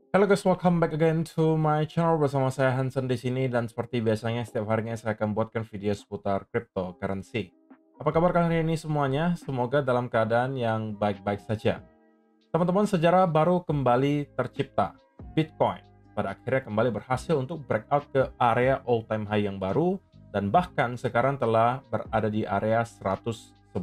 Halo guys, welcome back again to my channel bersama saya Hansen di sini dan seperti biasanya setiap harinya saya akan buatkan video seputar cryptocurrency. Apa kabar kalian ini semuanya? Semoga dalam keadaan yang baik-baik saja. Teman-teman, sejarah baru kembali tercipta. Bitcoin pada akhirnya kembali berhasil untuk breakout ke area all-time high yang baru dan bahkan sekarang telah berada di area 111.000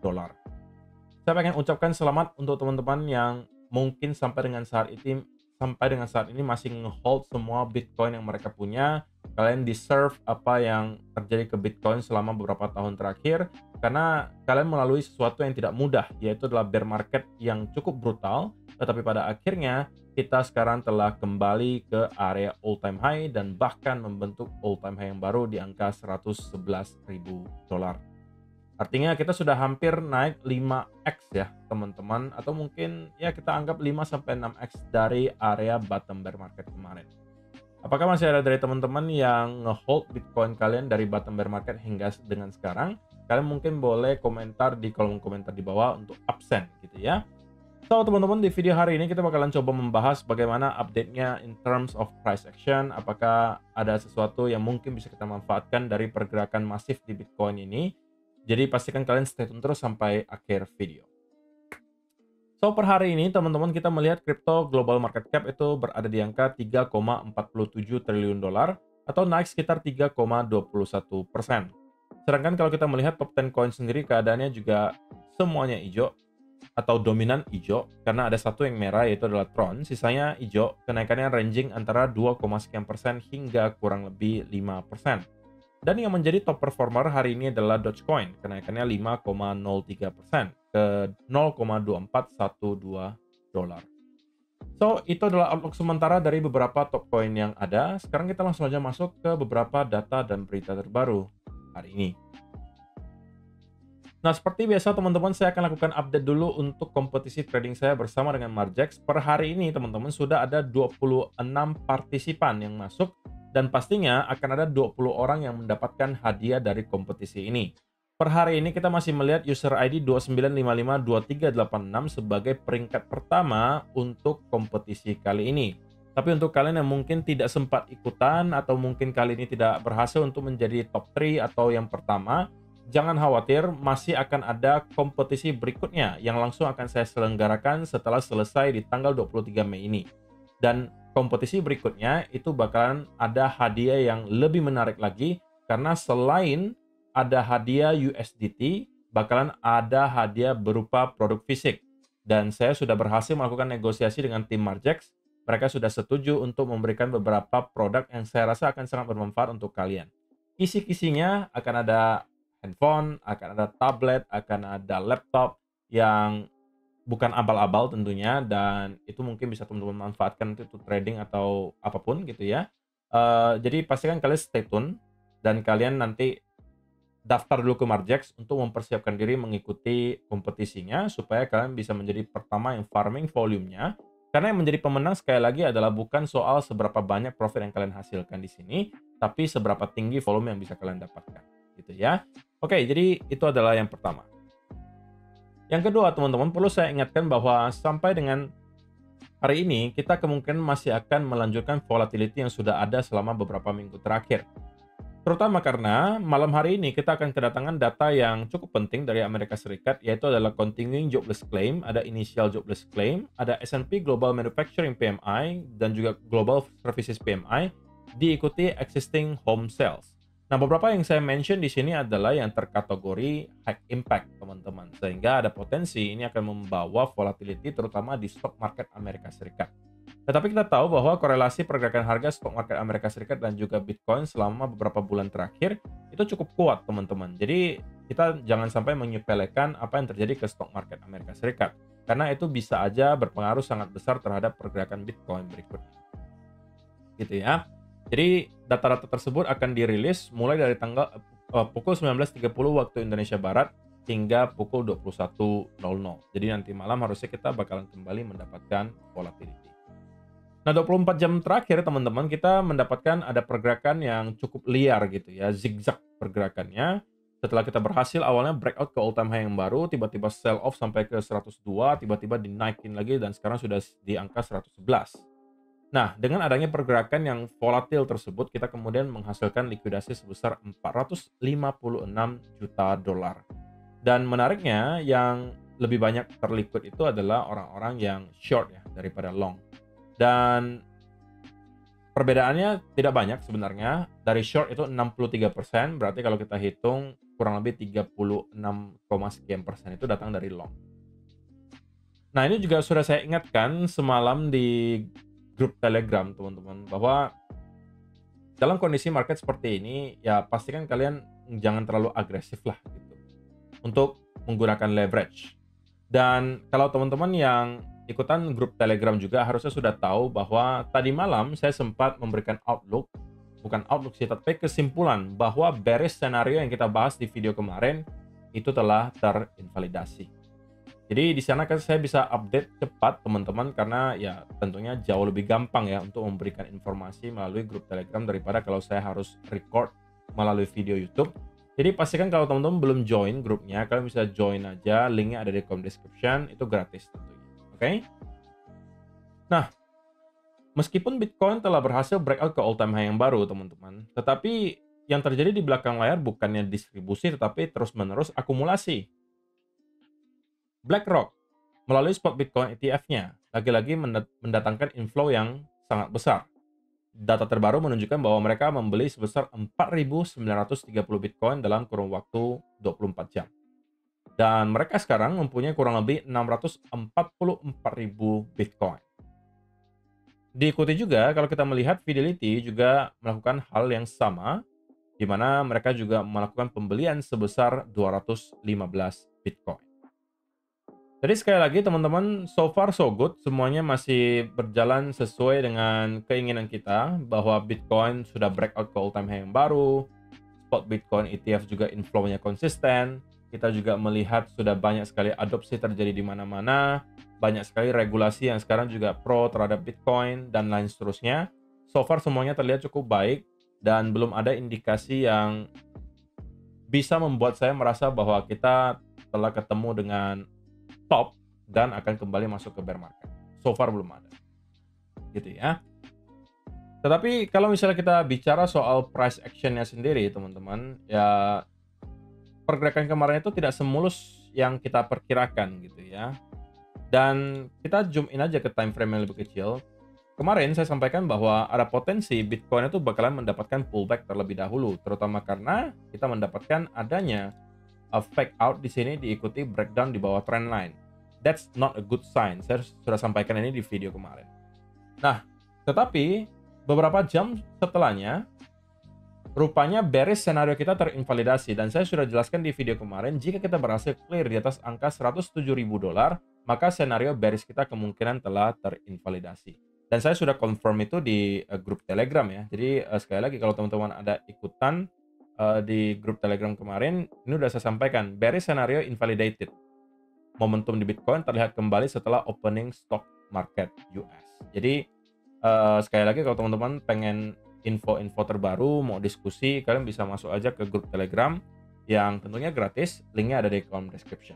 dolar. Saya pengen ucapkan selamat untuk teman-teman yang mungkin sampai dengan saat ini masih nge-hold semua Bitcoin yang mereka punya. Kalian deserve apa yang terjadi ke Bitcoin selama beberapa tahun terakhir karena kalian melalui sesuatu yang tidak mudah, yaitu adalah bear market yang cukup brutal, tetapi pada akhirnya kita sekarang telah kembali ke area all-time high dan bahkan membentuk all-time high yang baru di angka 111.000 dolar. Artinya kita sudah hampir naik 5x ya teman-teman, atau mungkin ya kita anggap 5-6x dari area bottom bear market kemarin. Apakah masih ada dari teman-teman yang nge-hold Bitcoin kalian dari bottom bear market hingga dengan sekarang? Kalian mungkin boleh komentar di kolom komentar di bawah untuk absen gitu ya. So teman-teman, di video hari ini kita bakalan coba membahas bagaimana update-nya in terms of price action. Apakah ada sesuatu yang mungkin bisa kita manfaatkan dari pergerakan masif di Bitcoin ini. Jadi pastikan kalian stay tune terus sampai akhir video. So per hari ini teman-teman kita melihat crypto global market cap itu berada di angka 3,47 triliun dolar atau naik sekitar 3,21%. Sedangkan kalau kita melihat top 10 coin sendiri keadaannya juga semuanya hijau atau dominan hijau karena ada satu yang merah yaitu adalah Tron, sisanya hijau, kenaikannya ranging antara 2, sekian persen hingga kurang lebih 5%. Dan yang menjadi top performer hari ini adalah Dogecoin, kenaikannya 5,03% ke 0,2412 dolar. So, itu adalah outlook sementara dari beberapa top coin yang ada. Sekarang kita langsung aja masuk ke beberapa data dan berita terbaru hari ini. Nah, seperti biasa teman-teman, saya akan lakukan update dulu untuk kompetisi trading saya bersama dengan Margex. Per hari ini teman-teman sudah ada 26 partisipan yang masuk dan pastinya akan ada 20 orang yang mendapatkan hadiah dari kompetisi ini. Per hari ini kita masih melihat user ID 29552386 sebagai peringkat pertama untuk kompetisi kali ini. Tapi untuk kalian yang mungkin tidak sempat ikutan atau mungkin kali ini tidak berhasil untuk menjadi top 3 atau yang pertama, jangan khawatir, masih akan ada kompetisi berikutnya yang langsung akan saya selenggarakan setelah selesai di tanggal 23 Mei ini. Dan kompetisi berikutnya itu bakalan ada hadiah yang lebih menarik lagi karena selain ada hadiah USDT, bakalan ada hadiah berupa produk fisik. Dan saya sudah berhasil melakukan negosiasi dengan tim Margex. Mereka sudah setuju untuk memberikan beberapa produk yang saya rasa akan sangat bermanfaat untuk kalian. Kisi-kisinya akan ada handphone, akan ada tablet, akan ada laptop yang bukan abal-abal tentunya, dan itu mungkin bisa teman-teman manfaatkan untuk trading atau apapun gitu ya. Jadi pastikan kalian stay tune dan kalian nanti daftar dulu ke Margex untuk mempersiapkan diri mengikuti kompetisinya supaya kalian bisa menjadi pertama yang farming volumenya. Karena yang menjadi pemenang sekali lagi adalah bukan soal seberapa banyak profit yang kalian hasilkan di sini, tapi seberapa tinggi volume yang bisa kalian dapatkan, gitu ya. Oke, jadi itu adalah yang pertama. Yang kedua, teman-teman, perlu saya ingatkan bahwa sampai dengan hari ini kita kemungkinan masih akan melanjutkan volatility yang sudah ada selama beberapa minggu terakhir. Terutama karena malam hari ini kita akan kedatangan data yang cukup penting dari Amerika Serikat, yaitu adalah Continuing Jobless Claim, ada Initial Jobless Claim, ada S&P Global Manufacturing PMI, dan juga Global Services PMI, diikuti Existing Home Sales. Nah, beberapa yang saya mention di sini adalah yang terkategori high impact, teman-teman. Sehingga ada potensi ini akan membawa volatility terutama di stock market Amerika Serikat. Tetapi kita tahu bahwa korelasi pergerakan harga stok market Amerika Serikat dan juga Bitcoin selama beberapa bulan terakhir itu cukup kuat, teman-teman. Jadi kita jangan sampai menyepelekan apa yang terjadi ke stok market Amerika Serikat. Karena itu bisa aja berpengaruh sangat besar terhadap pergerakan Bitcoin berikutnya. Gitu ya. Jadi data-data tersebut akan dirilis mulai dari tanggal pukul 19.30 waktu Indonesia Barat hingga pukul 21.00. Jadi nanti malam harusnya kita bakalan kembali mendapatkan volatility. Nah, 24 jam terakhir teman-teman kita mendapatkan ada pergerakan yang cukup liar gitu ya, zigzag pergerakannya. Setelah kita berhasil awalnya breakout ke all time high yang baru, tiba-tiba sell off sampai ke 102, tiba-tiba dinaikin lagi dan sekarang sudah di angka 111. Nah, dengan adanya pergerakan yang volatil tersebut, kita kemudian menghasilkan likuidasi sebesar 456 juta dolar. Dan menariknya, yang lebih banyak terliquid itu adalah orang-orang yang short ya, daripada long. Dan perbedaannya tidak banyak sebenarnya. Dari short itu 63%, berarti kalau kita hitung kurang lebih 36, sekian persen itu datang dari long. Nah, ini juga sudah saya ingatkan semalam di grup Telegram, teman-teman, bahwa dalam kondisi market seperti ini, ya pastikan kalian jangan terlalu agresif lah gitu untuk menggunakan leverage. Dan kalau teman-teman yang ikutan grup Telegram juga harusnya sudah tahu bahwa tadi malam saya sempat memberikan outlook, bukan outlook sih, tapi kesimpulan bahwa bearish scenario yang kita bahas di video kemarin itu telah terinvalidasi. Jadi di sana kan saya bisa update cepat teman-teman, karena ya tentunya jauh lebih gampang ya untuk memberikan informasi melalui grup Telegram daripada kalau saya harus record melalui video YouTube. Jadi pastikan kalau teman-teman belum join grupnya, kalian bisa join aja, linknya ada di kolom description, itu gratis tentunya. Oke? Nah, meskipun Bitcoin telah berhasil breakout ke all time high yang baru teman-teman, tetapi yang terjadi di belakang layar bukannya distribusi tetapi terus-menerus akumulasi. BlackRock melalui spot Bitcoin ETF-nya lagi-lagi mendatangkan inflow yang sangat besar. Data terbaru menunjukkan bahwa mereka membeli sebesar 4.930 Bitcoin dalam kurun waktu 24 jam. Dan mereka sekarang mempunyai kurang lebih 644.000 Bitcoin. Diikuti juga kalau kita melihat Fidelity juga melakukan hal yang sama, di mana mereka juga melakukan pembelian sebesar 215 Bitcoin. Jadi sekali lagi teman-teman, so far so good, semuanya masih berjalan sesuai dengan keinginan kita bahwa Bitcoin sudah breakout ke all time high yang baru, spot Bitcoin ETF juga inflow-nya konsisten, kita juga melihat sudah banyak sekali adopsi terjadi di mana-mana, banyak sekali regulasi yang sekarang juga pro terhadap Bitcoin, dan lain seterusnya. So far semuanya terlihat cukup baik, dan belum ada indikasi yang bisa membuat saya merasa bahwa kita telah ketemu dengan top dan akan kembali masuk ke bear market. So far belum ada. Gitu ya. Tetapi kalau misalnya kita bicara soal price action-nya sendiri, teman-teman, ya pergerakan kemarin itu tidak semulus yang kita perkirakan gitu ya. Dan kita zoom in aja ke time frame yang lebih kecil. Kemarin saya sampaikan bahwa ada potensi Bitcoin itu bakalan mendapatkan pullback terlebih dahulu, terutama karena kita mendapatkan adanya fake out di sini diikuti breakdown di bawah trend line. That's not a good sign. Saya sudah sampaikan ini di video kemarin. Nah, tetapi beberapa jam setelahnya, rupanya bearish scenario kita terinvalidasi, dan saya sudah jelaskan di video kemarin, jika kita berhasil clear di atas angka 107.000 dolar, maka scenario bearish kita kemungkinan telah terinvalidasi. Dan saya sudah confirm itu di grup Telegram ya. Jadi sekali lagi kalau teman-teman ada ikutan di grup Telegram kemarin, ini udah saya sampaikan, bearish scenario invalidated. Momentum di Bitcoin terlihat kembali setelah opening stock market US. Jadi sekali lagi kalau teman-teman pengen info-info terbaru, mau diskusi, kalian bisa masuk aja ke grup Telegram yang tentunya gratis, linknya ada di kolom description.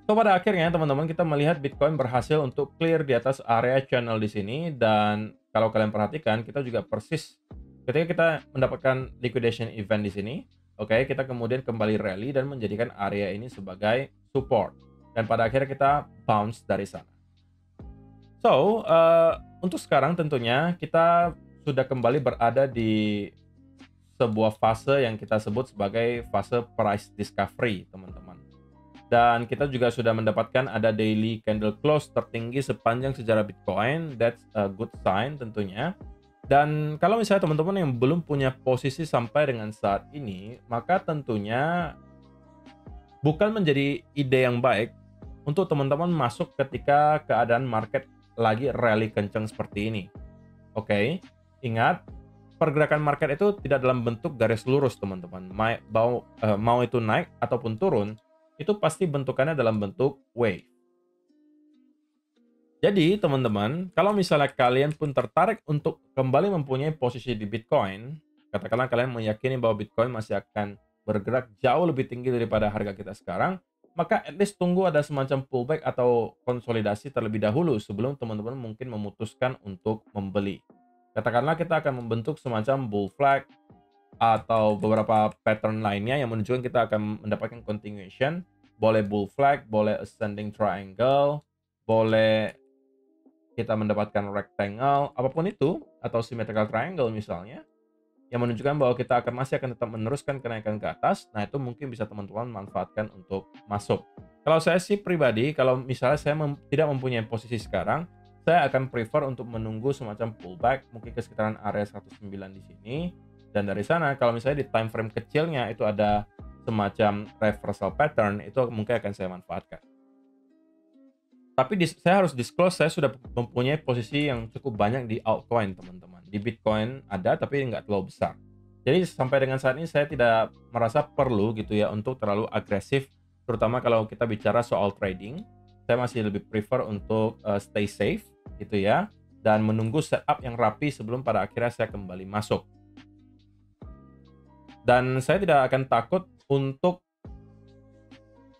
So pada akhirnya teman-teman, kita melihat Bitcoin berhasil untuk clear di atas area channel di sini, dan kalau kalian perhatikan kita juga persis ketika kita mendapatkan liquidation event di sini, oke, kita kemudian kembali rally dan menjadikan area ini sebagai support. Dan pada akhirnya kita bounce dari sana. So, untuk sekarang tentunya kita sudah kembali berada di sebuah fase yang kita sebut sebagai fase price discovery, teman-teman. Dan kita juga sudah mendapatkan ada daily candle close tertinggi sepanjang sejarah Bitcoin. That's a good sign tentunya. Dan kalau misalnya teman-teman yang belum punya posisi sampai dengan saat ini, maka tentunya bukan menjadi ide yang baik untuk teman-teman masuk ketika keadaan market lagi rally kencang seperti ini. Oke, ingat, pergerakan market itu tidak dalam bentuk garis lurus, teman-teman. Mau itu naik ataupun turun, itu pasti bentukannya dalam bentuk wave. Jadi teman-teman, kalau misalnya kalian pun tertarik untuk kembali mempunyai posisi di Bitcoin, katakanlah kalian meyakini bahwa Bitcoin masih akan bergerak jauh lebih tinggi daripada harga kita sekarang, maka at least tunggu ada semacam pullback atau konsolidasi terlebih dahulu sebelum teman-teman mungkin memutuskan untuk membeli. Katakanlah kita akan membentuk semacam bull flag atau beberapa pattern lainnya yang menunjukkan kita akan mendapatkan continuation. Boleh bull flag, boleh ascending triangle, boleh kita mendapatkan rectangle, apapun itu, atau symmetrical triangle misalnya, yang menunjukkan bahwa kita masih akan tetap meneruskan kenaikan ke atas. Nah, itu mungkin bisa teman-teman manfaatkan untuk masuk. Kalau saya sih pribadi, kalau misalnya saya tidak mempunyai posisi sekarang, saya akan prefer untuk menunggu semacam pullback, mungkin ke sekitaran area 109 di sini. Dan dari sana, kalau misalnya di time frame kecilnya itu ada semacam reversal pattern, itu mungkin akan saya manfaatkan. Tapi saya harus disclose, saya sudah mempunyai posisi yang cukup banyak di altcoin, teman-teman. Di Bitcoin ada, tapi nggak terlalu besar. Jadi sampai dengan saat ini saya tidak merasa perlu gitu ya untuk terlalu agresif, terutama kalau kita bicara soal trading. Saya masih lebih prefer untuk stay safe gitu ya, dan menunggu setup yang rapi sebelum pada akhirnya saya kembali masuk. Dan saya tidak akan takut untuk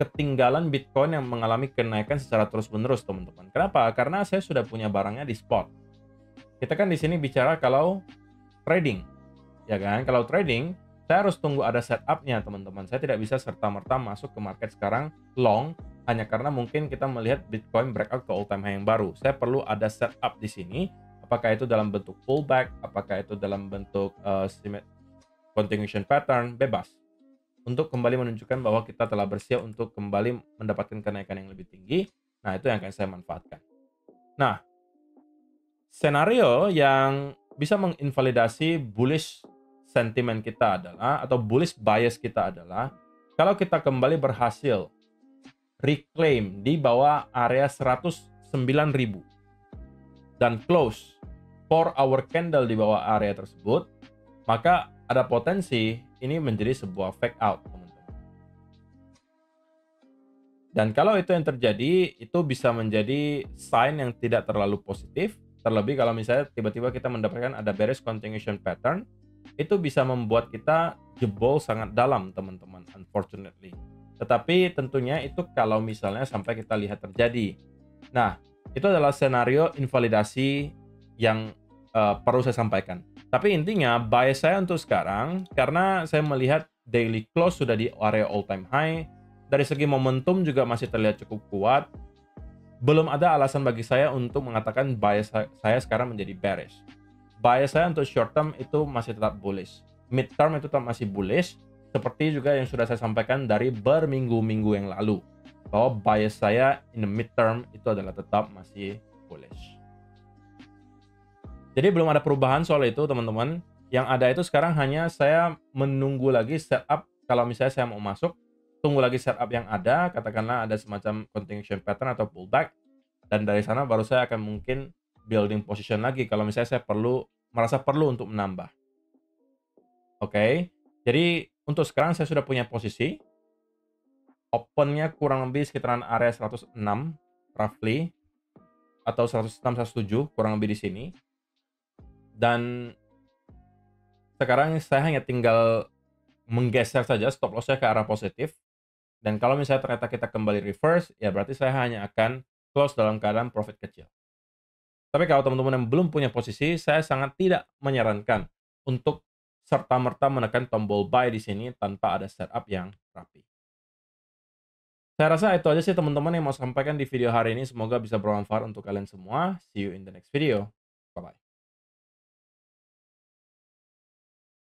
ketinggalan Bitcoin yang mengalami kenaikan secara terus-menerus, teman-teman. Kenapa? Karena saya sudah punya barangnya di spot. Kita kan di sini bicara kalau trading, ya kan? Kalau trading, saya harus tunggu ada setup-nya, teman-teman. Saya tidak bisa serta-merta masuk ke market sekarang long hanya karena mungkin kita melihat Bitcoin breakout ke all-time high yang baru. Saya perlu ada setup di sini. Apakah itu dalam bentuk pullback, apakah itu dalam bentuk continuation pattern, bebas. Untuk kembali menunjukkan bahwa kita telah bersiap untuk kembali mendapatkan kenaikan yang lebih tinggi. Nah, itu yang akan saya manfaatkan. Nah, skenario yang bisa menginvalidasi bullish sentiment kita adalah, atau bullish bias kita adalah, kalau kita kembali berhasil reclaim di bawah area 109.000 dan close 4-hour candle di bawah area tersebut, maka ada potensi ini menjadi sebuah fake out, teman-teman. Dan kalau itu yang terjadi, itu bisa menjadi sign yang tidak terlalu positif. Terlebih kalau misalnya tiba-tiba kita mendapatkan ada bearish continuation pattern, itu bisa membuat kita jebol sangat dalam, teman-teman, unfortunately. Tetapi tentunya itu kalau misalnya sampai kita lihat terjadi. Nah, itu adalah skenario invalidasi yang perlu saya sampaikan. Tapi intinya, bias saya untuk sekarang, karena saya melihat daily close sudah di area all time high, dari segi momentum juga masih terlihat cukup kuat, belum ada alasan bagi saya untuk mengatakan bias saya sekarang menjadi bearish. Bias saya untuk short term itu masih tetap bullish. Mid term itu tetap masih bullish, seperti juga yang sudah saya sampaikan dari berminggu-minggu yang lalu, bahwa bias saya in the mid term itu adalah tetap masih bullish. Jadi belum ada perubahan soal itu, teman-teman. Yang ada itu sekarang hanya saya menunggu lagi setup. Kalau misalnya saya mau masuk, tunggu lagi setup yang ada, katakanlah ada semacam continuation pattern atau pullback, dan dari sana baru saya akan mungkin building position lagi kalau misalnya saya merasa perlu untuk menambah. Oke, jadi untuk sekarang saya sudah punya posisi. Opennya kurang lebih sekitaran area 106 roughly, atau 106 107 kurang lebih di sini. Dan sekarang saya hanya tinggal menggeser saja stop loss saya ke arah positif. Dan kalau misalnya ternyata kita kembali reverse, ya berarti saya hanya akan close dalam keadaan profit kecil. Tapi kalau teman-teman yang belum punya posisi, saya sangat tidak menyarankan untuk serta-merta menekan tombol buy di sini tanpa ada setup yang rapi. Saya rasa itu aja sih teman-teman yang mau sampaikan di video hari ini. Semoga bisa bermanfaat untuk kalian semua. See you in the next video.